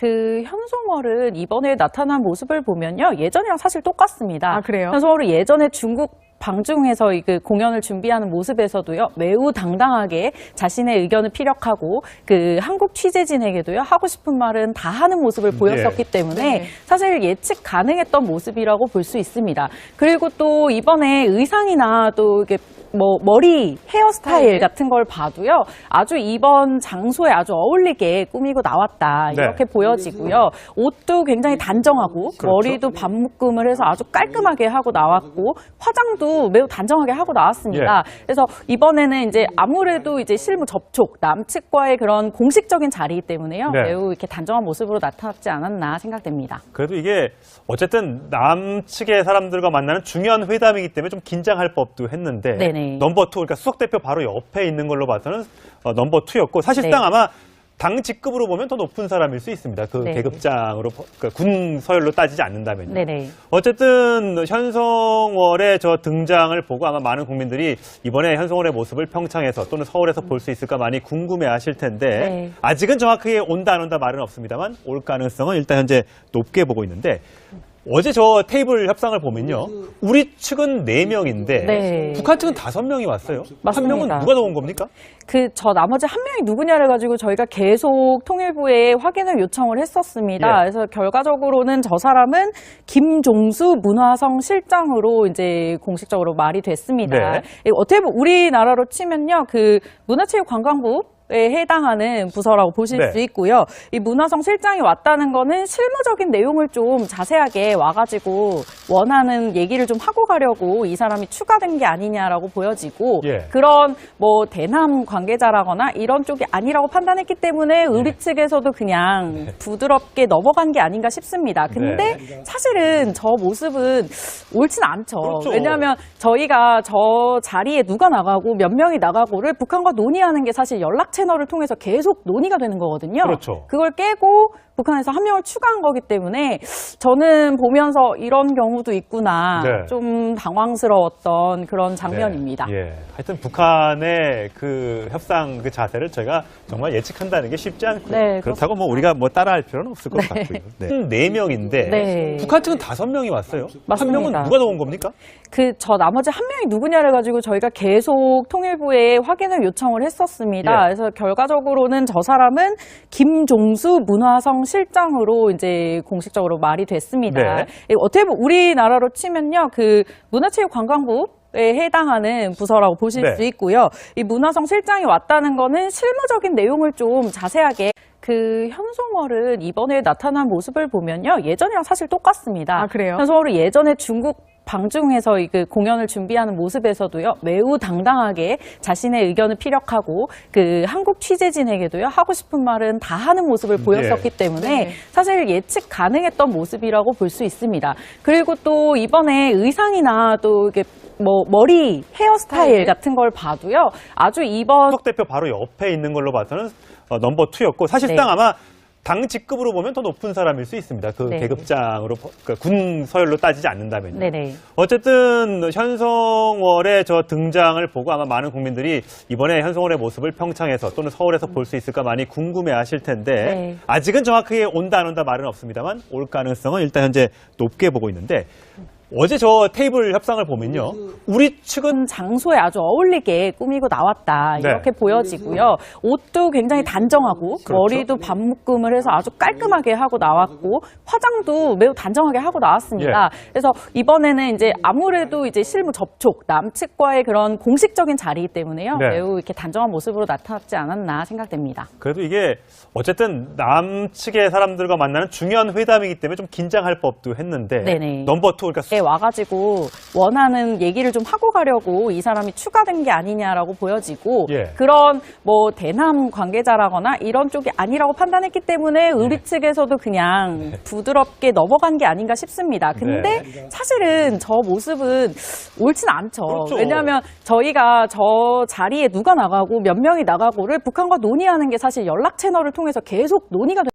현송월은 이번에 나타난 모습을 보면요. 예전이랑 사실 똑같습니다. 아, 그래요? 현송월은 예전에 중국 방중에서 공연을 준비하는 모습에서도요, 매우 당당하게 자신의 의견을 피력하고 한국 취재진에게도요, 하고 싶은 말은 다 하는 모습을 보였었기 때문에 네. 사실 예측 가능했던 모습이라고 볼 수 있습니다. 그리고 또 이번에 의상이나 또 머리, 헤어스타일 같은 걸 봐도요, 아주 이번 장소에 아주 어울리게 꾸미고 나왔다. 이렇게 보여지고요. 옷도 굉장히 단정하고, 그렇죠. 머리도 반묶음을 해서 아주 깔끔하게 하고 나왔고, 화장도 매우 단정하게 하고 나왔습니다. 그래서 이번에는 이제 아무래도 이제 실무 접촉, 남측과의 그런 공식적인 자리이기 때문에요. 매우 이렇게 단정한 모습으로 나타났지 않았나 생각됩니다. 그래도 이게 어쨌든 남측의 사람들과 만나는 중요한 회담이기 때문에 좀 긴장할 법도 했는데 네네. 넘버 2, 그러니까 수석 대표 바로 옆에 있는 걸로 봐서는 넘버 2였고 사실상 아마 당 직급으로 보면 더 높은 사람일 수 있습니다. 계급장으로 그러니까 군 서열로 따지지 않는다면요. 어쨌든 현송월의 저 등장을 보고 아마 많은 국민들이 이번에 현송월의 모습을 평창에서 또는 서울에서 볼 수 있을까 많이 궁금해하실 텐데 아직은 정확하게 온다 안 온다 말은 없습니다만 올 가능성은 일단 현재 높게 보고 있는데. 어제 저 테이블 협상을 보면요. 우리 측은 4명인데 북한 측은 5명이 왔어요. 맞습니다. 한 명은 누가 더 온 겁니까? 나머지 한 명이 누구냐를 가지고 저희가 계속 통일부에 확인을 요청을 했었습니다. 그래서 결과적으로는 저 사람은 김종수 문화성 실장으로 이제 공식적으로 말이 됐습니다. 어떻게 보면 우리나라로 치면요. 문화체육관광부 에 해당하는 부서라고 보실 수 있고요. 이 문화성 실장이 왔다는 거는 실무적인 내용을 좀 자세하게 와가지고 원하는 얘기를 좀 하고 가려고 이 사람이 추가된 게 아니냐라고 보여지고 그런 대남 관계자라거나 이런 쪽이 아니라고 판단했기 때문에 우리 측에서도 그냥 부드럽게 넘어간 게 아닌가 싶습니다. 근데 사실은 저 모습은 옳진 않죠. 왜냐하면 저희가 저 자리에 누가 나가고 몇 명이 나가고를 북한과 논의하는 게 사실 연락 채널을 통해서 계속 논의가 되는 거거든요. 그걸 깨고 북한에서 한 명을 추가한 거기 때문에 저는 보면서 이런 경우도 있구나 좀 당황스러웠던 그런 장면입니다. 하여튼 북한의 협상 자세를 저희가 정말 예측한다는 게 쉽지 않고요. 그렇다고 우리가 따라할 필요는 없을 것 같고요. 4명인데 북한 측은 5명이 왔어요. 맞습니다. 한 명은 누가 더 온 겁니까? 나머지 한 명이 누구냐를 가지고 저희가 계속 통일부에 확인을 요청을 했었습니다. 그래서 결과적으로는 저 사람은 김종수 문화성 실장으로 이제 공식적으로 말이 됐습니다. 어떻게 보면 우리나라로 치면요. 문화체육관광부 에 해당하는 부서라고 보실 수 있고요. 이 문화성 실장이 왔다는 거는 실무적인 내용을 좀 자세하게 현송월은 이번에 나타난 모습을 보면요. 예전이랑 사실 똑같습니다. 아, 그래요? 현송월은 예전에 중국 방중에서 공연을 준비하는 모습에서도요, 매우 당당하게 자신의 의견을 피력하고 한국 취재진에게도요, 하고 싶은 말은 다 하는 모습을 보였었기 때문에 사실 예측 가능했던 모습이라고 볼 수 있습니다. 그리고 또 이번에 의상이나 또 머리, 헤어스타일 같은 걸 봐도요, 아주 이번 수석 대표 바로 옆에 있는 걸로 봐서는 넘버 2였고 사실상 아마 당 직급으로 보면 더 높은 사람일 수 있습니다. 계급장으로 그러니까 군 서열로 따지지 않는다면요. 어쨌든 현송월의 저 등장을 보고 아마 많은 국민들이 이번에 현송월의 모습을 평창에서 또는 서울에서 볼 수 있을까 많이 궁금해하실 텐데 아직은 정확하게 온다 안 온다 말은 없습니다만 올 가능성은 일단 현재 높게 보고 있는데. 어제 저 테이블 협상을 보면요. 우리 측은 장소에 아주 어울리게 꾸미고 나왔다. 이렇게 보여지고요. 옷도 굉장히 단정하고 머리도 반묶음을 해서 아주 깔끔하게 하고 나왔고 화장도 매우 단정하게 하고 나왔습니다. 그래서 이번에는 이제 아무래도 이제 실무 접촉, 남측과의 그런 공식적인 자리이기 때문에요. 매우 이렇게 단정한 모습으로 나타났지 않았나 생각됩니다. 그래도 이게 어쨌든 남측의 사람들과 만나는 중요한 회담이기 때문에 좀 긴장할 법도 했는데 넘버 2, 그러니까 와가지고 원하는 얘기를 좀 하고 가려고 이 사람이 추가된 게 아니냐라고 보여지고 그런 대남 관계자라거나 이런 쪽이 아니라고 판단했기 때문에 우리 측에서도 그냥 부드럽게 넘어간 게 아닌가 싶습니다. 근데 사실은 저 모습은 옳진 않죠. 왜냐하면 저희가 저 자리에 누가 나가고 몇 명이 나가고를 북한과 논의하는 게 사실 연락 채널을 통해서 계속 논의가